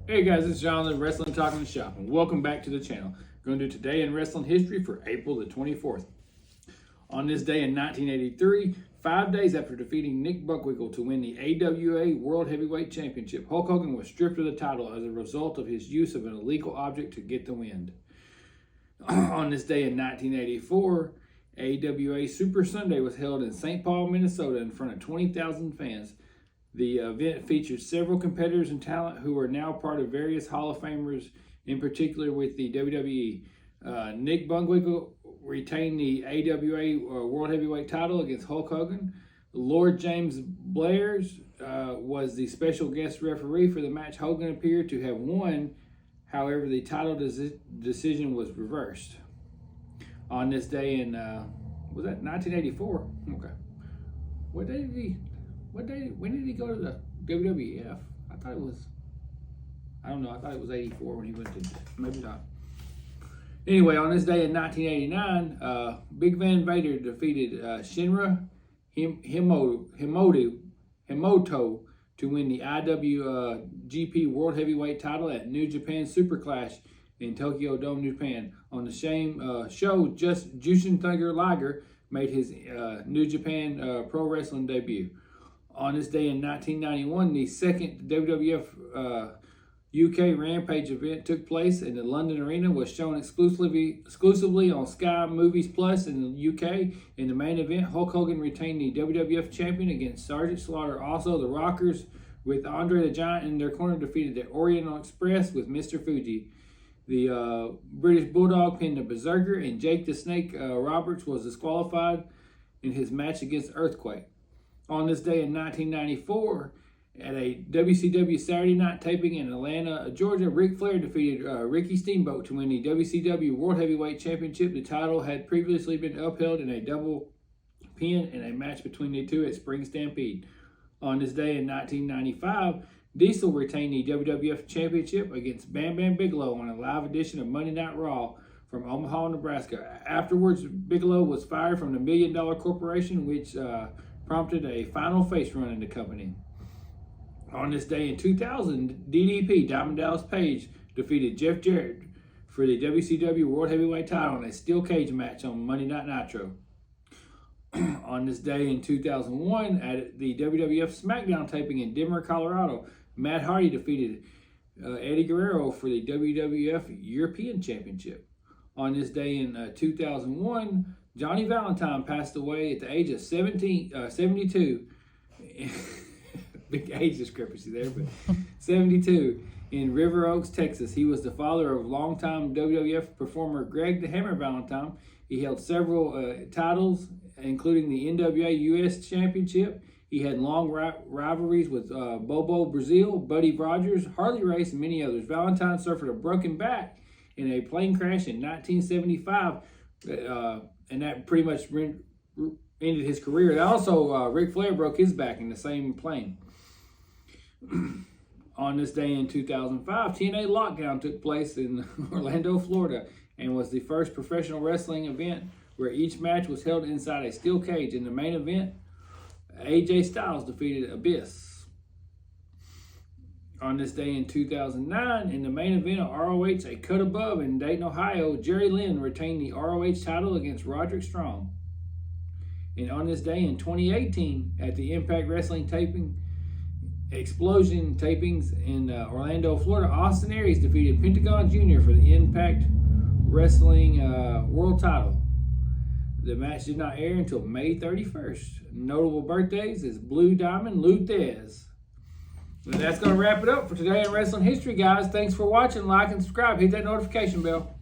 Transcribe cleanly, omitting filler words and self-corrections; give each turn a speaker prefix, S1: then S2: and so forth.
S1: Hey guys, it's Jonathan, Wrestling Talking the Shop, and welcome back to the channel. We're going to do Today in Wrestling History for April the 24th. On this day in 1983, 5 days after defeating Nick Bockwinkel to win the AWA World Heavyweight Championship, Hulk Hogan was stripped of the title as a result of his use of an illegal object to get the win. On this day in 1984, AWA Super Sunday was held in St. Paul, Minnesota in front of 20,000 fans. The event featured several competitors and talent who are now part of various Hall of Famers, in particular with the WWE. Nick Bockwinkel retained the AWA World Heavyweight title against Hulk Hogan. Lord James Blair's was the special guest referee for the match. Hogan appeared to have won, however, the title decision was reversed. On this day in, was that 1984? Okay. What day did he... when did he go to the WWF? I thought it was 84 when he went to, maybe not. Anyway, on this day in 1989, Big Van Vader defeated Shinra Himoto to win the IWGP World Heavyweight title at New Japan Super Clash in Tokyo Dome, Japan. On the same show, Jushin Thunder Liger made his New Japan Pro Wrestling debut. On this day in 1991, the second WWF UK Rampage event took place in the London Arena, was shown exclusively on Sky Movies Plus in the UK. In the main event, Hulk Hogan retained the WWF champion against Sergeant Slaughter. Also, the Rockers, with Andre the Giant in their corner, defeated the Oriental Express with Mr. Fuji. The British Bulldog pinned the Berserker, and Jake the Snake Roberts was disqualified in his match against Earthquake. On this day in 1994, at a WCW Saturday night taping in Atlanta, Georgia, Ric Flair defeated Ricky Steamboat to win the WCW World Heavyweight Championship. The title had previously been upheld in a double pin in a match between the two at Spring Stampede. On this day in 1995, Diesel retained the WWF Championship against Bam Bam Bigelow on a live edition of Monday Night Raw from Omaha, Nebraska. Afterwards, Bigelow was fired from the $1 Million Corporation, which prompted a final face run in the company. On this day in 2000, DDP, Diamond Dallas Page, defeated Jeff Jarrett for the WCW World Heavyweight title in a steel cage match on Monday Night Nitro. On this day in 2001, at the WWF SmackDown taping in Denver, Colorado, Matt Hardy defeated Eddie Guerrero for the WWF European Championship. On this day in 2001, Johnny Valentine passed away at the age of 72. Big age discrepancy there, but 72 in River Oaks, Texas. He was the father of longtime WWF performer Greg the Hammer Valentine. He held several titles, including the NWA US Championship. He had long rivalries with Bobo Brazil, Buddy Rogers, Harley Race, and many others. Valentine suffered a broken back in a plane crash in 1975, and that pretty much ended his career. Also, Ric Flair broke his back in the same plane. On this day in 2005, TNA Lockdown took place in Orlando, Florida, and was the first professional wrestling event where each match was held inside a steel cage. In the main event, AJ Styles defeated Abyss. On this day in 2009, in the main event of ROH A Cut Above in Dayton, Ohio, Jerry Lynn retained the ROH title against Roderick Strong. And on this day in 2018, at the Impact Wrestling Explosion tapings in Orlando, Florida, Austin Aries defeated Pentagon Jr. for the Impact Wrestling World title. The match did not air until May 31st. Notable birthdays is Blue Diamond Lou Thesz. And that's going to wrap it up for Today in Wrestling History, guys. Thanks for watching. Like and subscribe. Hit that notification bell.